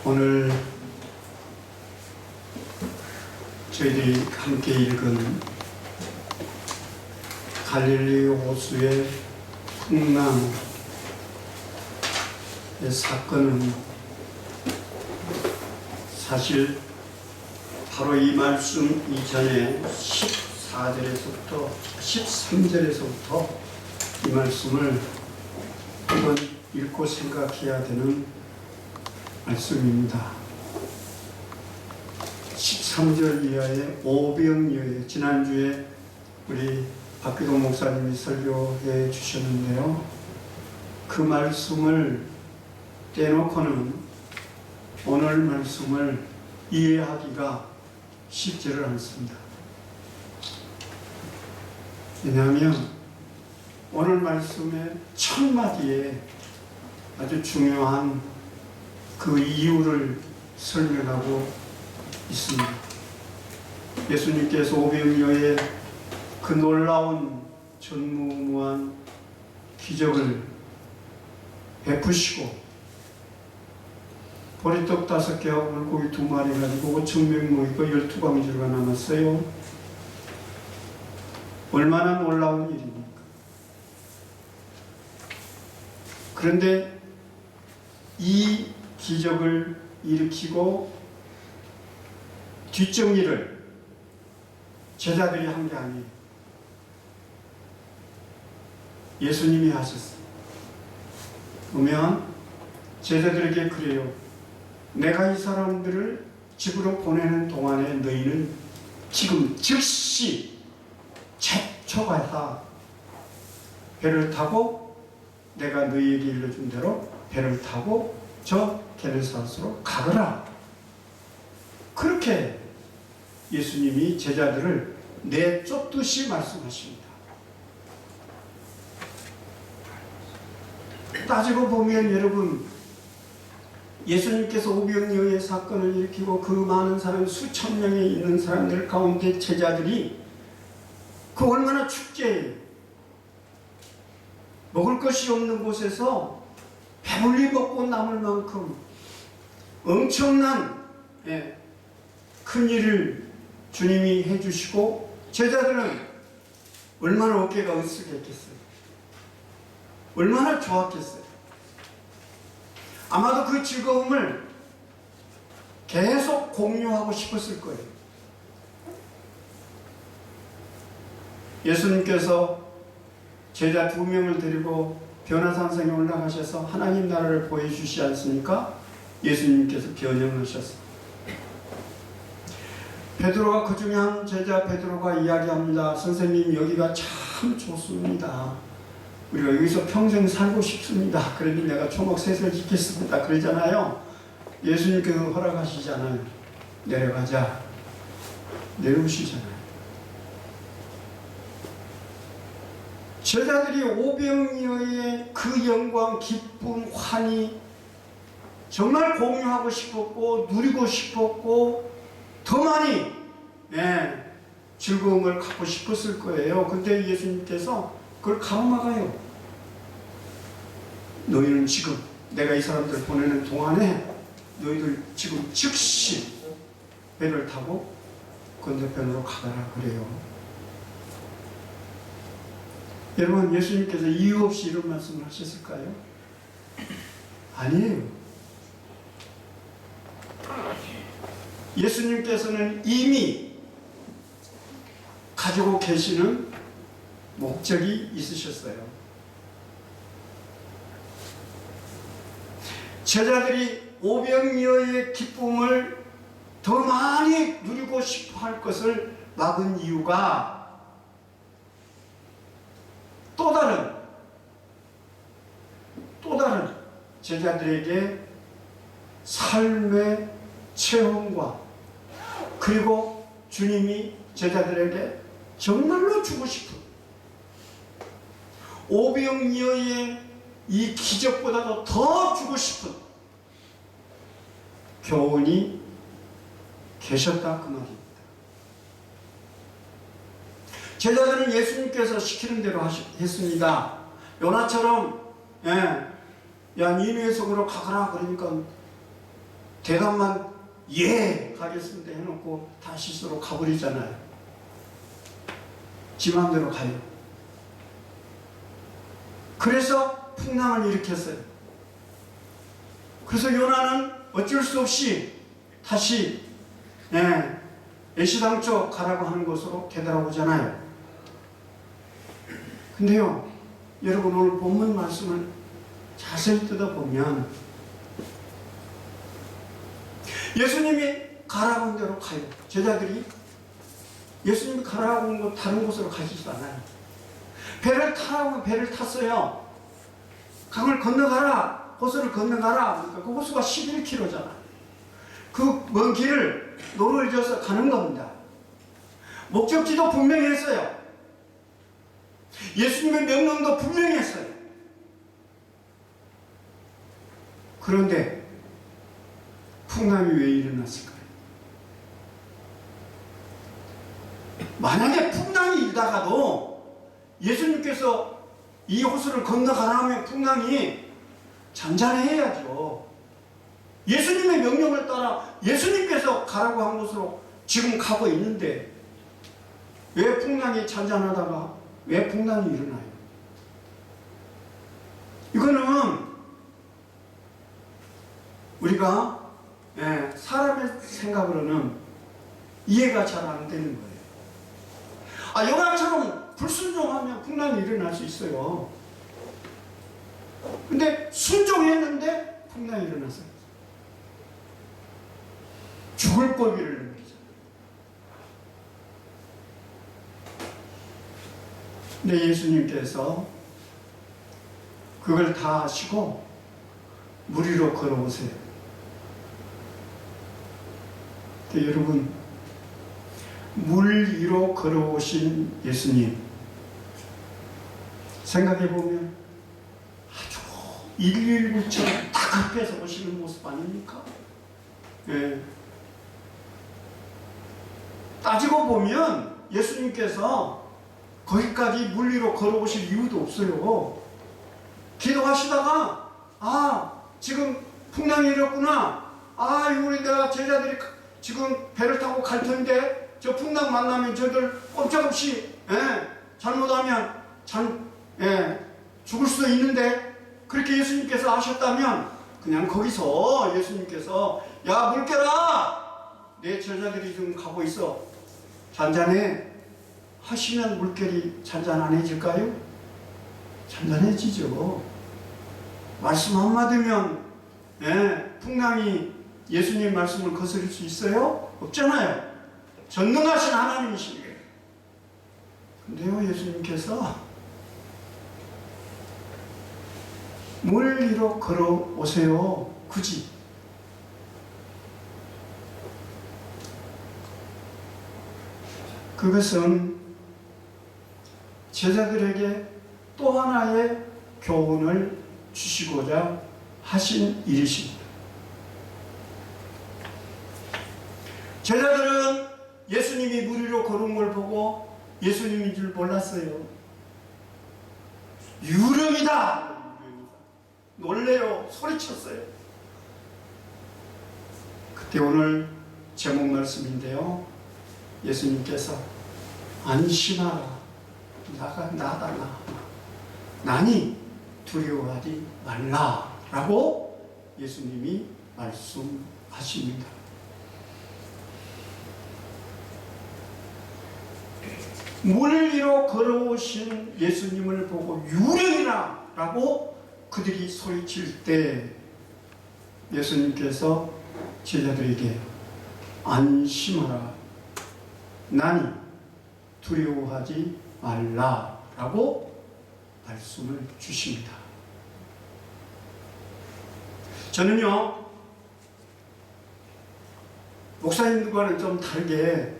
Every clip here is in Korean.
오늘 저희들이 함께 읽은 갈릴리 호수의 풍랑의 사건은 사실 바로 이 말씀 이전에 14절에서부터 13절에서부터 이 말씀을 한번 읽고 생각해야 되는 말씀입니다. 13절 이하의 오병이어의 지난주에 우리 박기동 목사님이 설교해 주셨는데요. 그 말씀을 떼놓고는 오늘 말씀을 이해하기가 쉽지를 않습니다. 왜냐하면 오늘 말씀의 첫 마디에 아주 중요한 그 이유를 설명하고 있습니다. 예수님께서 오병이어의 그 놀라운 전무후무한 기적을 베푸시고 보리떡 5개와 물고기 2마리 가지고 5,000명 모이고 12광주가 남았어요. 얼마나 놀라운 일입니까? 그런데 이 기적을 일으키고 뒷정리를 제자들이 한 게 아니에요. 예수님이 하셨어요. 보면 제자들에게 그래요. 내가 이 사람들을 집으로 보내는 동안에 너희는 지금 즉시 최초가야 배를 타고 내가 너희에게 일러준 대로 배를 타고 저 게네사렛으로 가거라. 그렇게 예수님이 제자들을 내쫓듯이 말씀하십니다. 따지고 보면 여러분, 예수님께서 오병이어의 사건을 일으키고 그 많은 사람, 수천 명이 있는 사람들 가운데 제자들이 그 얼마나 축제예요. 먹을 것이 없는 곳에서 배불리 먹고 남을 만큼 엄청난 큰 일을 주님이 해주시고 제자들은 얼마나 어깨가 으쓱했겠어요. 얼마나 좋았겠어요. 아마도 그 즐거움을 계속 공유하고 싶었을 거예요. 예수님께서 제자 2명을 데리고 변화산성에 올라가셔서 하나님 나라를 보여주시지 않습니까? 예수님께서 변형하셨어요. 베드로가 그 중에 한 제자 베드로가 이야기합니다. 선생님, 여기가 참 좋습니다. 우리가 여기서 평생 살고 싶습니다. 그러니 내가 초목셋을 짓겠습니다. 그러잖아요. 예수님께서 허락하시잖아요. 내려가자. 내려오시잖아요. 제자들이 오병이어의 그 영광, 기쁨, 환희 정말 공유하고 싶었고 누리고 싶었고 더 많이 즐거움을 갖고 싶었을 거예요. 근데 예수님께서 그걸 가로막아요. 너희는 지금 내가 이 사람들 보내는 동안에 너희들 지금 즉시 배를 타고 건너편으로 가거라 그래요. 여러분, 예수님께서 이유 없이 이런 말씀을 하셨을까요? 아니에요. 예수님께서는 이미 가지고 계시는 목적이 있으셨어요. 제자들이 오병이어의 기쁨을 더 많이 누리고 싶어 할 것을 막은 이유가 또 다른 제자들에게 삶의 체험과 그리고 주님이 제자들에게 정말로 주고 싶은 오병이어의 이 기적보다도 더 주고 싶은 교훈이 계셨다 그 말입니다. 제자들은 예수님께서 시키는 대로 했습니다. 요나처럼 야 니느웨 성으로 가거라 그러니까 대답만 예 가겠습니다 해놓고 다시 스스로 가버리잖아요. 지 마음대로 가요. 그래서 풍랑을 일으켰어요. 그래서 요나는 어쩔 수 없이 다시 애시당초 가라고 하는 곳으로 되돌아오잖아요. 근데요, 여러분 오늘 본문 말씀을 자세히 뜯어보면 예수님이 가라고 한 대로 가요. 제자들이 예수님이 가라고 한 곳 다른 곳으로 가지도 않아요. 배를 타라고 배를 탔어요. 강을 건너가라, 호수를 건너가라. 그러니까 그 호수가 11km잖아. 그 먼 길을 노를 져서 가는 겁니다. 목적지도 분명히 했어요. 예수님의 명령도 분명히 했어요. 그런데 풍랑이 왜 일어났을까요? 만약에 풍랑이 일다가도 예수님께서 이 호수를 건너가라면 풍랑이 잔잔해야죠. 예수님의 명령을 따라 예수님께서 가라고 한 곳으로 지금 가고 있는데 왜 풍랑이 잔잔하다가 왜 풍랑이 일어나요? 이거는 우리가 사람의 생각으로는 이해가 잘 안 되는 거예요. 요나처럼 불순종하면 풍랑이 일어날 수 있어요. 근데 순종했는데 풍랑이 일어났어요. 죽을 고비를 넘기잖아요. 근데 예수님께서 그걸 다 하시고 물 위로 걸어오세요. 근데 여러분, 물 위로 걸어오신 예수님 생각해보면 아주 119처럼 딱 앞에서 오시는 모습 아닙니까? 따지고 보면 예수님께서 거기까지 물 위로 걸어오실 이유도 없어요. 기도하시다가 지금 풍랑이 일었구나. 우리 내가 제자들이 지금 배를 타고 갈 텐데 저 풍랑 만나면 저들 꼼짝없이 잘못하면 죽을 수도 있는데 그렇게 예수님께서 하셨다면 그냥 거기서 예수님께서 야 물 깨라. 내 제자들이 지금 가고 있어. 잔잔해. 하시면 물결이 잔잔해질까요? 잔잔해지죠. 말씀 한마디면 풍랑이 예수님 말씀을 거스릴 수 있어요? 없잖아요. 전능하신 하나님이시니까. 근데요, 예수님께서 물 위로 걸어오세요. 굳이. 그것은 제자들에게 또 하나의 교훈을 주시고자 하신 일이십니다. 제자들은 예수님이 물 위로 걸은 걸 보고 예수님인 줄 몰랐어요. 유령이다! 놀래요. 소리쳤어요. 그때 오늘 제목 말씀인데요. 예수님께서 안심하라. 나다. 나니 두려워하지 말라. 라고 예수님이 말씀하십니다. 물 위로 걸어오신 예수님을 보고 유령이라 라고 그들이 소리칠 때 예수님께서 제자들에게 안심하라. 나니 두려워하지 말라 라고 말씀을 주십니다. 저는요, 목사님들과는 좀 다르게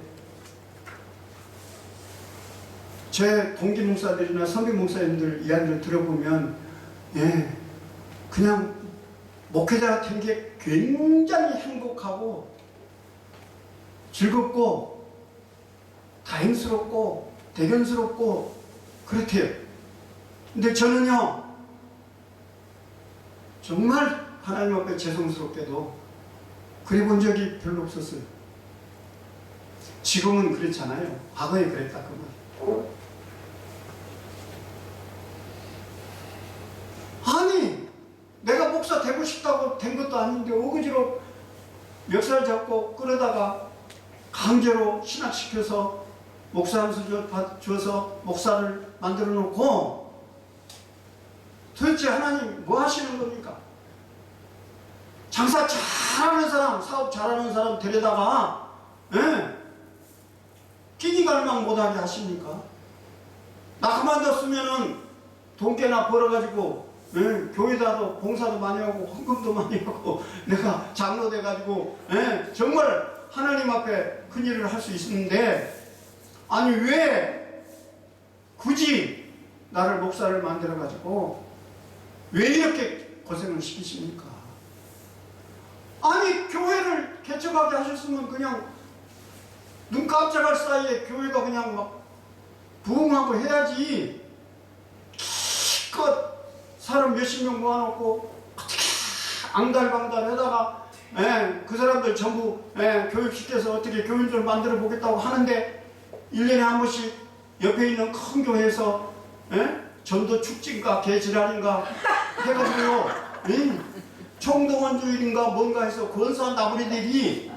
제 동기 목사들이나 선교 목사님들 이야기를 들어보면 그냥 목회자가 된 게 굉장히 행복하고 즐겁고 다행스럽고 대견스럽고 그렇대요. 근데 저는요, 정말 하나님 앞에 죄송스럽게도 그래 본 적이 별로 없었어요. 지금은 그렇잖아요. 과거에 그랬다 그 말. 아니 내가 목사 되고 싶다고 된 것도 아닌데 어거지로 멱살 잡고 끌어다가 강제로 신학시켜서 목사 안수 줘서 목사를 만들어 놓고 도대체 하나님 뭐 하시는 겁니까? 장사 잘하는 사람, 사업 잘하는 사람 데려다가 끼니갈망 못하게 하십니까? 나 그만뒀으면은 돈 꽤나 벌어가지고 교회다도 봉사도 많이 하고 헌금도 많이 하고 내가 장로 돼가지고 정말 하나님 앞에 큰 일을 할 수 있는데 아니 왜 굳이 나를 목사를 만들어가지고 왜 이렇게 고생을 시키십니까? 아니 교회를 개척하게 하셨으면 그냥 눈 깜짝할 사이에 교회가 그냥 막 부흥하고 해야지 기껏 사람 몇십 명 모아놓고 앙달방달 하다가 그 사람들 전부 교육시켜서 어떻게 교인들 만들어 보겠다고 하는데 1년에 한 번씩 옆에 있는 큰 교회에서 전도 축제인가 개지랄인가 해가지고요 총동원 주일인가 뭔가 해서 권사한 나부리들이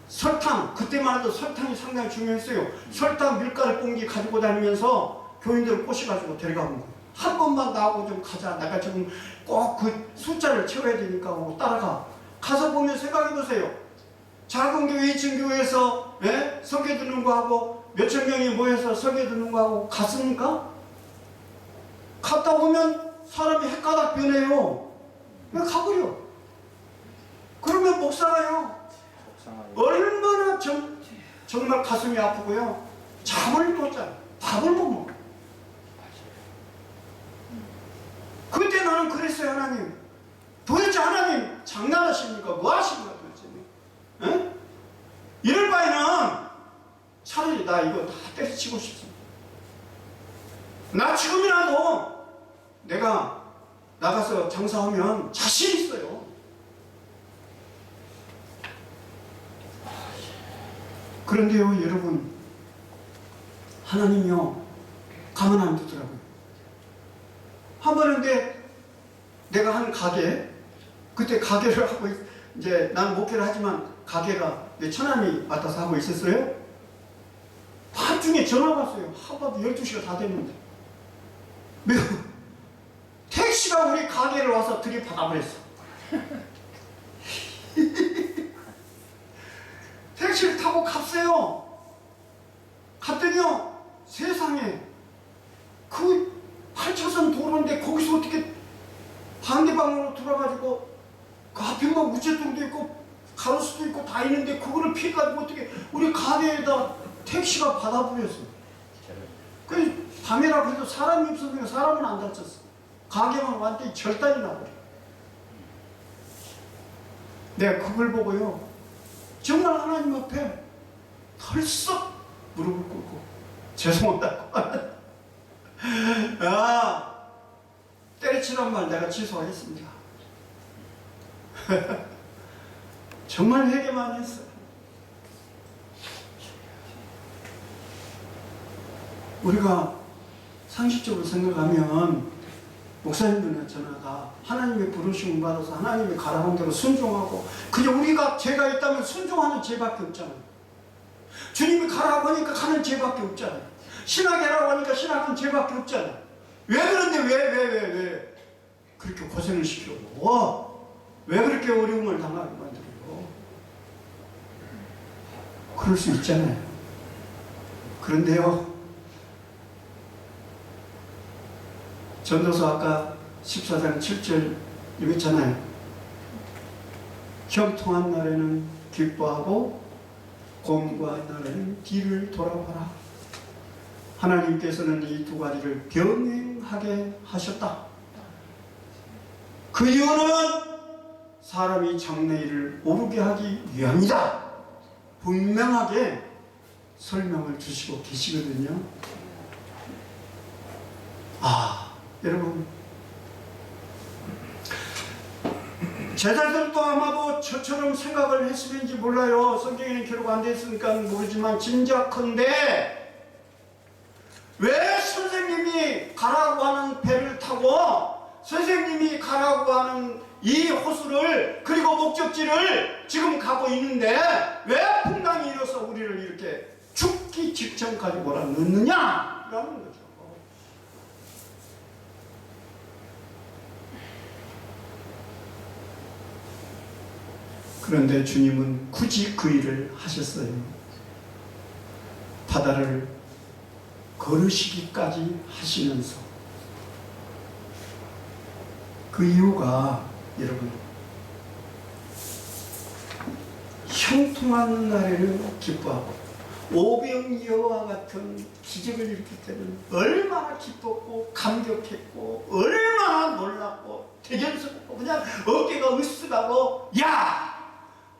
설탕, 그때만 해도 설탕이 상당히 중요했어요. 설탕 밀가루 봉지 가지고 다니면서 교인들을 꼬셔가지고 데려가는 거예요. 한 번만 나하고 좀 가자. 내가 지금 꼭 그 숫자를 채워야 되니까 하고 따라가. 가서 보면 생각해 보세요. 작은 교회 2층 교회에서 설교 듣는 거 하고 몇천 명이 모여서 설교 듣는 거 하고 갔습니까? 갔다 오면 사람이 헷가닥 변해요. 왜 가버려? 그러면 목사가요. 얼마나 정말 가슴이 아프고요. 잠을 못 자요. 밥을 못 먹어요. 그때 나는 그랬어요. 하나님 도대체 하나님 장난하십니까? 뭐 하십니까 도대체? 에? 이럴 바에는 차라리 나 이거 다 때려치고 싶습니다. 나 지금이라도 내가 나가서 장사하면 자신 있어요. 그런데요 여러분 하나님이요 가만 안 두더라고요. 한 번인데 내가 한 가게 그때 가게를 하고 이제 난 목회를 하지만 가게가 내 처남이 맡아서 하고 있었어요. 밤중에 전화가 왔어요. 하루도 12시가 다 됐는데 택시가 우리 가게를 와서 들이받아버렸어. 택시를 타고 갔어요. 갔더니요 세상에 그 8차선 도로인데 거기서 어떻게 반대방으로 돌아가지고 그 앞에 막 우체통도 있고 가로수도 있고 다 있는데 그거를 피해가지고 어떻게 우리 가게에다 택시가 받아버렸어. 그 밤이라 그래도 사람이 없으니까 사람은 안 다쳤어. 가게만 완전히 절단이 나버려. 내가 그걸 보고요 정말 하나님 앞에 털썩 무릎을 꿇고 죄송하다고 때려치란 말 내가 취소하겠습니다. 정말 회개 많이 했어요. 우리가 상식적으로 생각하면 목사님들은 저나 다 하나님의 부르심을 받아서 하나님의 가라는 대로 순종하고 그냥 우리가 죄가 있다면 순종하는 죄밖에 없잖아요. 주님이 가라고 하니까 가는 죄밖에 없잖아요. 신학해라고 하니까 신학은 죄밖에 없잖아요. 왜 그런데 왜 그렇게 고생을 시키고 왜 그렇게 어려움을 당하게 만들어요? 그럴 수 있잖아요. 그런데요 전도서 아까 14장 7절 읽었잖아요. 형통한 날에는 기뻐하고 공고한 날에는 뒤를 돌아봐라. 하나님께서는 이 두 가지를 병행하게 하셨다. 그 이유는 사람이 장래일을 오르게 하기 위함이다. 분명하게 설명을 주시고 계시거든요. 여러분 제자들도 아마도 저처럼 생각을 했으면지 몰라요. 성경에는 기록 안 됐으니까 모르지만 짐작컨대 왜 선생님이 가라고 하는 배를 타고 선생님이 가라고 하는 이 호수를 그리고 목적지를 지금 가고 있는데 왜 풍랑이 일어서 우리를 이렇게 죽기 직전까지 몰아넣느냐 라는 거죠. 그런데 주님은 굳이 그 일을 하셨어요. 바다를 걸으시기까지 하시면서 그 이유가 여러분 형통하는 날에는 기뻐하고 오병이어와 같은 기적을 일으킬 때는 얼마나 기뻤고 감격했고 얼마나 놀랐고 대견스럽고 그냥 어깨가 으쓱하고 야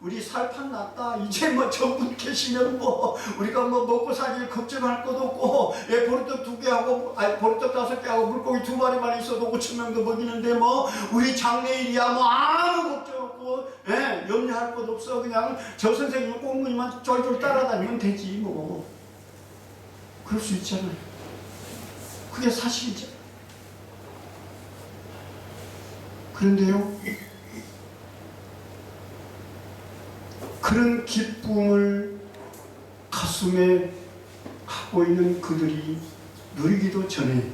우리 살판 났다. 이제 뭐 정분 계시면 뭐 우리가 뭐 먹고 살기 걱정할 것도 없고 보리떡 2개 하고 보리떡 5개 하고 물고기 2마리만 있어도 5,000명도 먹이는데 뭐 우리 장래일이야 뭐 아무 걱정 없고 염려할 것 없어. 그냥 저 선생님 꽁무니만 쫄쫄 따라다니면 되지 뭐. 그럴 수 있잖아요. 그게 사실이잖아요. 그런데요, 그런 기쁨을 가슴에 갖고 있는 그들이 누리기도 전에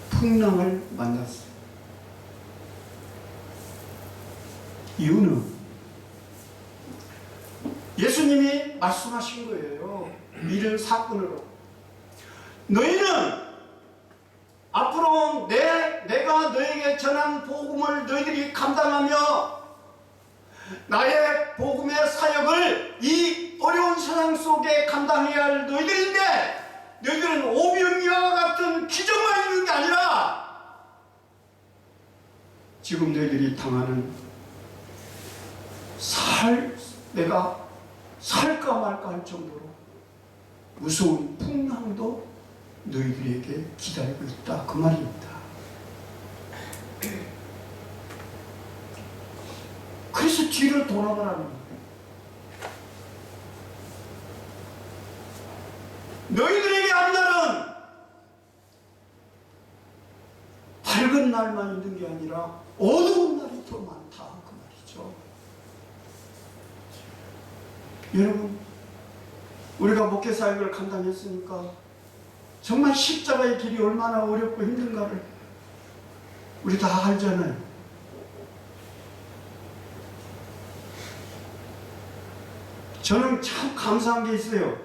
풍랑을 만났어요. 이유는 예수님이 말씀하신 거예요. 이런 사건으로 너희는 앞으로 내가 너에게 전한 복음을 너희들이 감당하며 나의 복음의 사역을 이 어려운 세상 속에 감당해야 할 너희들인데 너희들은 오병이어와 같은 기적만 있는 게 아니라 지금 너희들이 당하는 내가 살까 말까 할 정도로 무서운 풍랑도 너희들에게 기다리고 있다 그 말입니다. 그래서 뒤를 돌아보라는 거예요. 너희들에게 앞날은 밝은 날만 있는 게 아니라 어두운 날이 더 많다 그 말이죠. 여러분, 우리가 목회사역을 감당했으니까 정말 십자가의 길이 얼마나 어렵고 힘든가를 우리 다 알잖아요. 저는 참 감사한 게 있어요.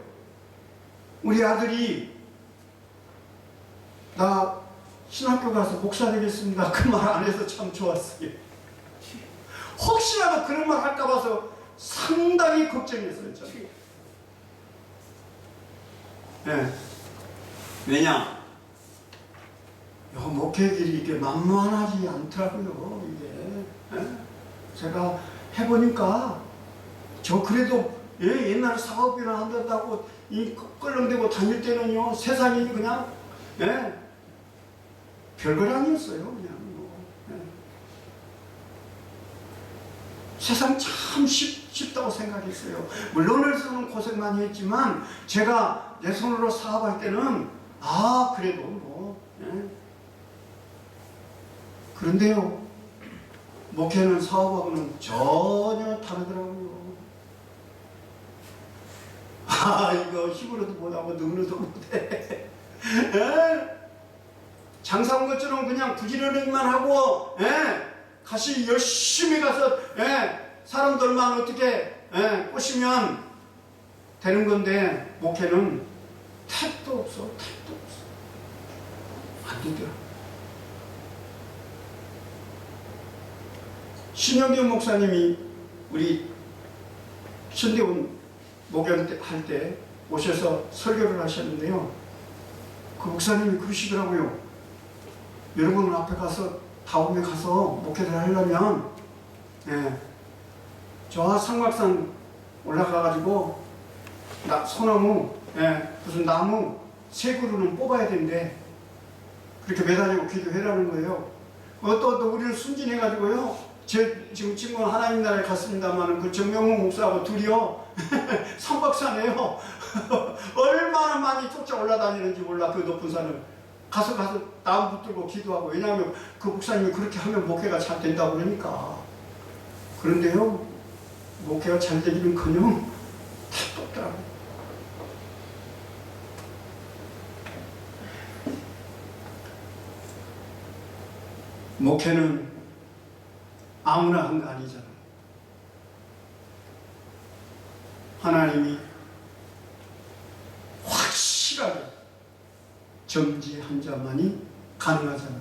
우리 아들이 나 신학교 가서 목사 되겠습니다 그 말 안 해서 참 좋았어요. 혹시라도 그런 말 할까 봐서 상당히 걱정했어요. 저는. 네. 왜냐? 목회 길이 이게 만만하지 않더라고요. 이게 제가 해보니까 저 그래도 옛날에 사업이나 한다고 이 껄렁대고 다닐 때는요 세상이 그냥 별걸 아니었어요. 그냥 세상 참 쉽다고 생각했어요. 물론 어려서는 고생 많이 했지만 제가 내 손으로 사업할 때는 그래도 뭐 그런데요 목회는 사업하고는 전혀 다르더라고요. 이거 힘으로도 못하고 눈으로도 못해. 장사 온 것처럼 그냥 부지런히만 하고 같이 열심히 가서 사람들만 어떻게 꼬시면 되는 건데 목회는 택도 없어. 안 되더라. 신영경 목사님이 우리 신대원 목욕할 때 오셔서 설교를 하셨는데요. 그 목사님이 그러시더라고요. 여러분 앞에 가서 다음에 가서 목회를 하려면 저 삼각산 올라가가지고 소나무 무슨 나무 3그루는 뽑아야 된대. 그렇게 매달리고 기도해라는 거예요. 또 우리는 순진해가지고요. 제 지금 친구는 하나님 나라에 갔습니다만 그 정명훈 목사하고 둘이요. 삼박사네요. 얼마나 많이 쫓아 올라다니는지 몰라. 그 높은 산을 가서 나무 붙들고 기도하고. 왜냐하면 그 목사님이 그렇게 하면 목회가 잘 된다고 그러니까. 그런데요, 목회가 잘 되기는커녕 다 똑더라고요. 목회는 아무나 한 거 아니잖아. 하나님이 확실하게 점지한 자만이 가능하잖아요.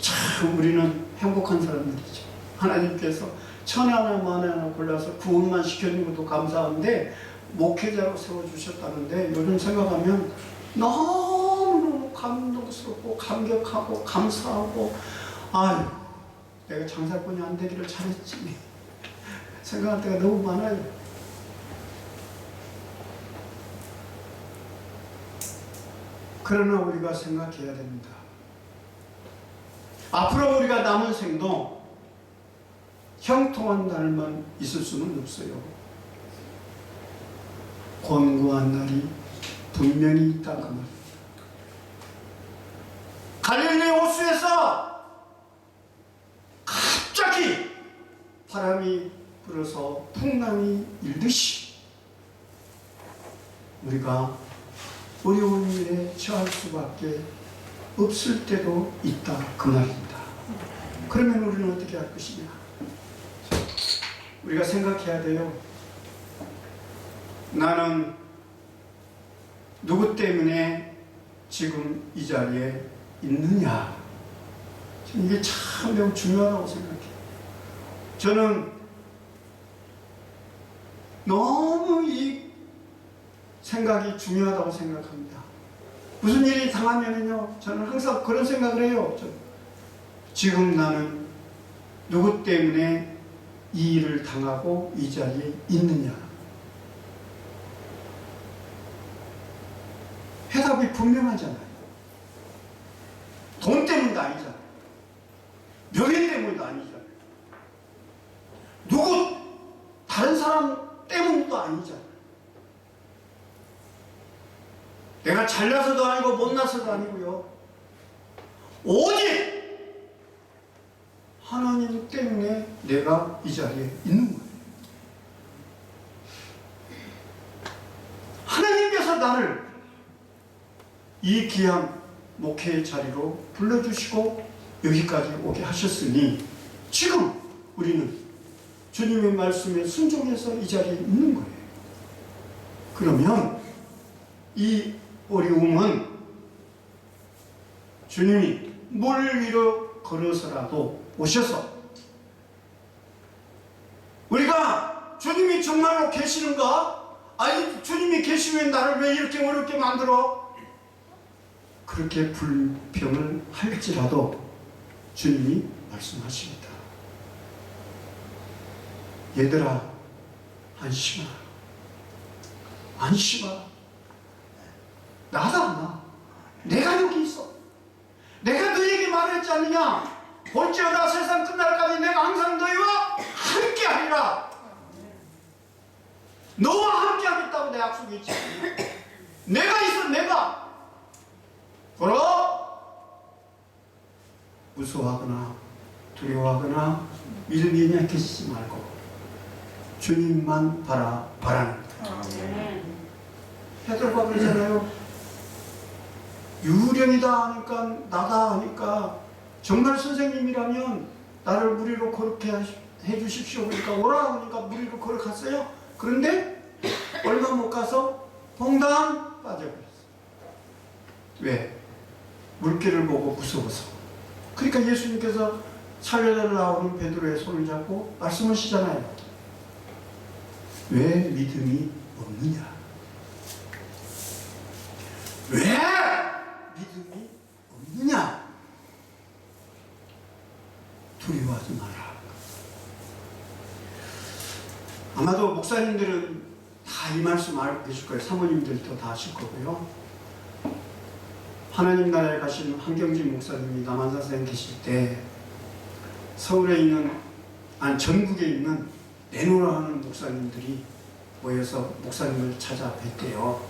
참 우리는 행복한 사람들이죠. 하나님께서 천하나 만하나 골라서 구원만 시켜준 것도 감사한데 목회자로 세워주셨다는데 요즘 생각하면 너무 감동스럽고 감격하고 감사하고 아유 내가 장사꾼이 안 되기를 잘했지 생각할 때가 너무 많아요. 그러나 우리가 생각해야 됩니다. 앞으로 우리가 남은 생도 형통한 날만 있을 수는 없어요. 권고한 날이 분명히 있다 그 말입니다. 갈릴리 호수에서 갑자기 바람이 불어서 풍랑이 일듯이 우리가 어려운 일에 처할 수밖에 없을 때도 있다 그 말입니다. 그러면 우리는 어떻게 할 것이냐? 우리가 생각해야 돼요. 나는 누구 때문에 지금 이 자리에 있느냐? 이게 참 매우 중요하다고 생각해요. 저는 너무 이 생각이 중요하다고 생각합니다. 무슨 일이 당하면요, 저는 항상 그런 생각을 해요. 지금 나는 누구 때문에 이 일을 당하고 이 자리에 있느냐? 해답이 분명하잖아요. 돈 때문도 아니잖아요. 명예 때문도 아니잖아요. 누구 다른 사람 때문도 아니잖아요. 내가 잘나서도 아니고 못나서도 아니고요. 오직 하나님 때문에 내가 이 자리에 있는 거예요. 하나님께서 나를 이 귀한 목회의 자리로 불러주시고 여기까지 오게 하셨으니 지금 우리는 주님의 말씀에 순종해서 이 자리에 있는 거예요. 그러면 이 어려움은 주님이 물 위로 걸어서라도 오셔서 우리가 주님이 정말로 계시는가? 아니 주님이 계시면 나를 왜 이렇게 어렵게 만들어? 그렇게 불평을 할지라도 주님이 말씀하십니다. 얘들아 안심하라. 안심하라. 나다 나. 내가 여기 있어. 내가 너에게 말했지 않느냐? 볼지어다 세상 끝날까지 내가 항상 너희와 함께 하리라. 너와 함께 하겠다고 내 약속이 있지. 내가 있어 내가. 그러 무서워하거나 두려워하거나 믿음이 약해지지 말고 주님만 바라는 거예요. 베드로가 그러잖아요. 유령이다 하니까 나다 하니까 정말 선생님이라면 나를 무리로 거룩해 해주십시오. 그러니까 오라 하니까 무리로 걸어갔어요. 그런데 얼마 못 가서 봉당 빠져버렸어요. 왜? 물길을 보고 무서워서. 그러니까 예수님께서 살려달라고 하는 베드로의 손을 잡고 말씀하시잖아요. 왜 믿음이 없느냐? 왜 믿음이 없느냐? 두려워하지 마라. 아마도 목사님들은 다 이 말씀 알고 계실 거예요. 사모님들도 다 아실 거고요. 하나님 나라에 가신 한경진 목사님이 남한산사에 계실 때 서울에 있는 전국에 있는 내노라 하는 목사님들이 모여서 목사님을 찾아뵀대요.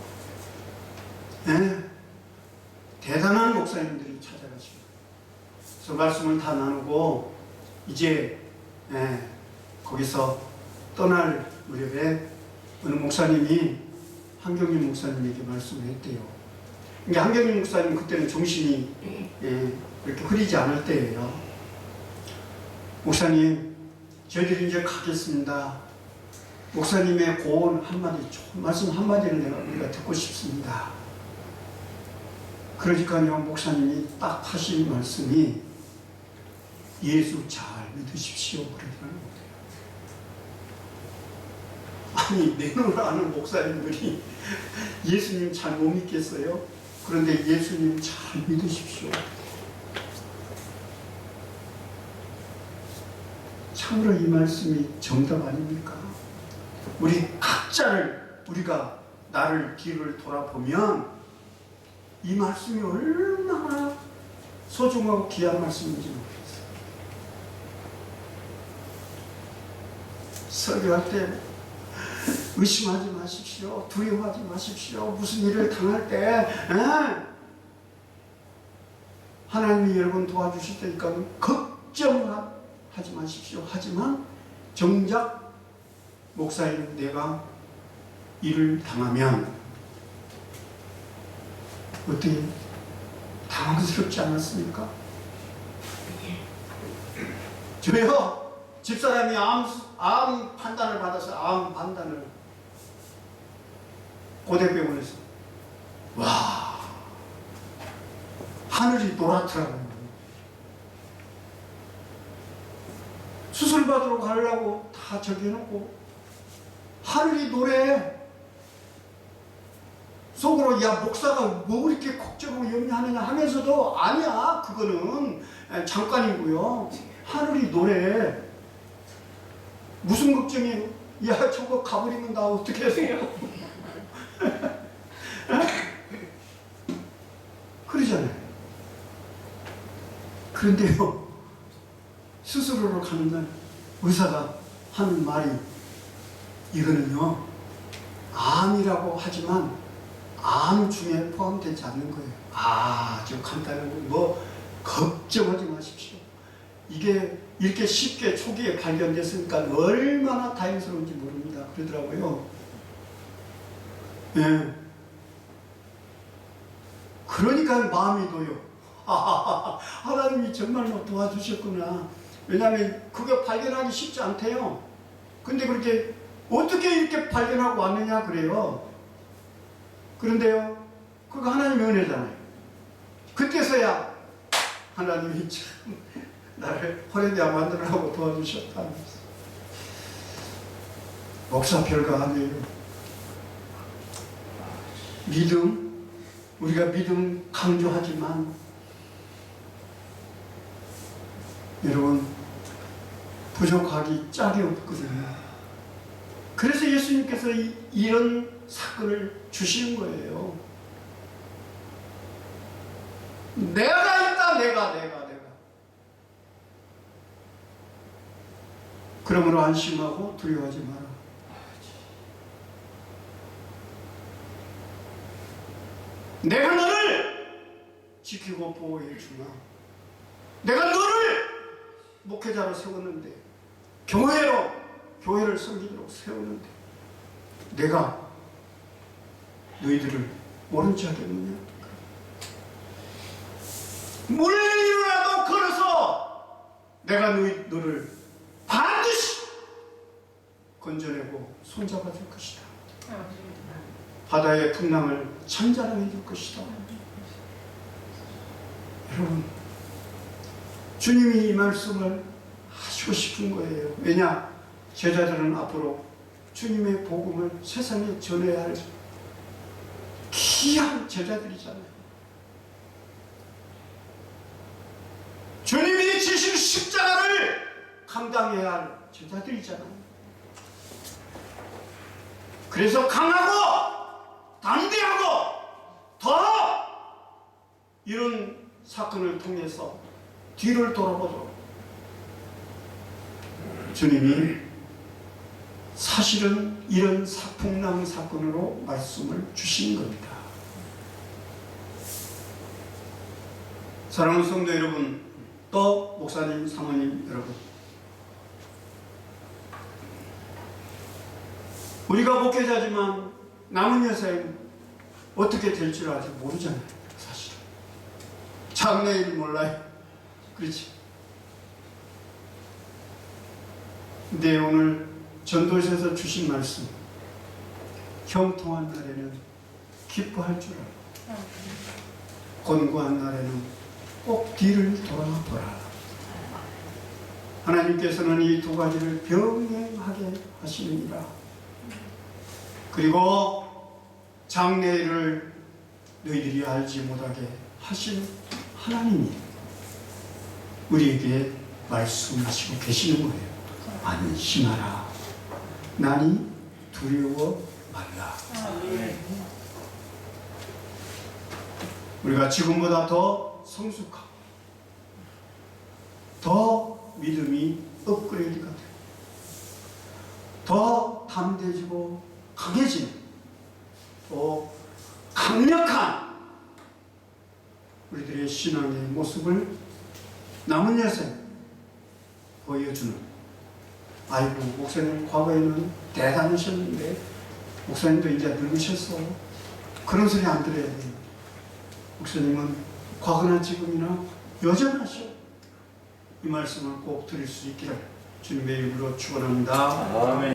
예? 대단한 목사님들이 찾아가시고 그래서 말씀을 다 나누고 이제 거기서 떠날 무렵에 어느 목사님이 한경진 목사님에게 말씀을 했대요. 그러니까 한경진 목사님 그때는 정신이 그렇게 흐리지 않을 때예요. 목사님, 저희들이 이제 가겠습니다. 목사님의 고언 한마디, 말씀 한마디를 우리가 듣고 싶습니다. 그러니까요, 목사님이 딱 하신 말씀이 예수 잘 믿으십시오. 그러더라는 거예요. 아니, 내놓으라 하는 목사님들이 예수님 잘 못 믿겠어요? 그런데 예수님 잘 믿으십시오. 참으로 이 말씀이 정답 아닙니까? 우리 각자를, 우리가 나를 뒤를 돌아보면 이 말씀이 얼마나 소중하고 귀한 말씀인지 모르겠어요. 설교할 때 의심하지 마십시오. 두려워하지 마십시오. 무슨 일을 당할 때 하나님이 여러분 도와주실 테니까 걱정하지 마십시오. 하지만 정작 목사인 내가 일을 당하면 어떻게 당황스럽지 않았습니까? 저요 집사람이 암 판단을 받아서 암 판단을 고대병원에서 와 하늘이 노랗더라고요. 수술 받으러 가려고 다 적해놓고 하늘이 노래. 속으로 야 목사가 뭐 이렇게 걱정하고 염려하느냐 하면서도 아니야 그거는 잠깐이고요. 하늘이 노래. 무슨 걱정이에요? 야 저거 가버리면 나 어떻게 해요? 그러잖아요. 그런데요 수술하러 가는 날 의사가 하는 말이 이거는요 암이라고 하지만 암 중에 포함되지 않는 거예요. 아주 간단한 거, 뭐 걱정하지 마십시오. 이게 이렇게 쉽게 초기에 발견됐으니까 얼마나 다행스러운지 모릅니다. 그러더라고요. 예. 그러니까 마음이 놓여. 하나님이 정말로 도와주셨구나. 왜냐하면 그거 발견하기 쉽지 않대요. 근데 그렇게 어떻게 이렇게 발견하고 왔느냐 그래요. 그런데요, 그거 하나님의 은혜잖아요. 그때서야 하나님이 참 나를 호레비아 만들라고 도와주셨다. 목사 별거 아니에요. 믿음, 우리가 믿음 강조하지만 여러분 부족하기 짝이 없거든요. 그래서 예수님께서 이런 사건을 주시는 거예요. 내가 있다, 내가. 그러므로 안심하고 두려워하지 마라. 내가 너를 지키고 보호해 주마. 내가 너를 목회자로 세웠는데, 교회를 섬기도록 세우는데, 내가 너희들을 모른 체 하겠느냐? 물리로라도 걸어서 내가 너를 반드시 건져내고 손잡아 줄 것이다. 바다의 풍랑을 잔잔하게 줄 것이다. 여러분, 주님이 이 말씀을 하시고 싶은 거예요. 왜냐? 제자들은 앞으로 주님의 복음을 세상에 전해야 할 귀한 제자들이잖아요. 주님이 지신 십자가를 감당해야 할 제자들이잖아요. 그래서 강하고 담대하고 더 이런 사건을 통해서 뒤를 돌아보도록 주님이 사실은 이런 사풍랑 사건으로 말씀을 주신 겁니다. 사랑하는 성도 여러분, 또 목사님, 사모님 여러분, 우리가 목회자지만 남은 여생 어떻게 될 줄 아직 모르잖아요. 사실 장래일 몰라요. 그렇지? 근데 오늘 전도서에서 주신 말씀, 형통한 날에는 기뻐할 줄 알아. 곤고한 날에는 꼭 뒤를 돌아보라. 하나님께서는 이 두 가지를 병행하게 하시느니라. 그리고 장래일을 너희들이 알지 못하게 하신 하나님이 우리에게 말씀하시고 계시는 거예요. 안심하라. 나니 두려워 말라. 우리가 지금보다 더 성숙하고 더 믿음이 업그레이드가 되고 더 담대해지고 강해지는 더 강력한 우리들의 신앙의 모습을 남은 여생 보여주는, 아이고 목사님 과거에는 대단하셨는데 목사님도 이제 늙으셨어, 그런 소리 안 들어야 돼요. 목사님은 과거나 지금이나 여전하셔. 이 말씀을 꼭 드릴 수 있기를 주님의 이름으로 축원합니다. 아멘.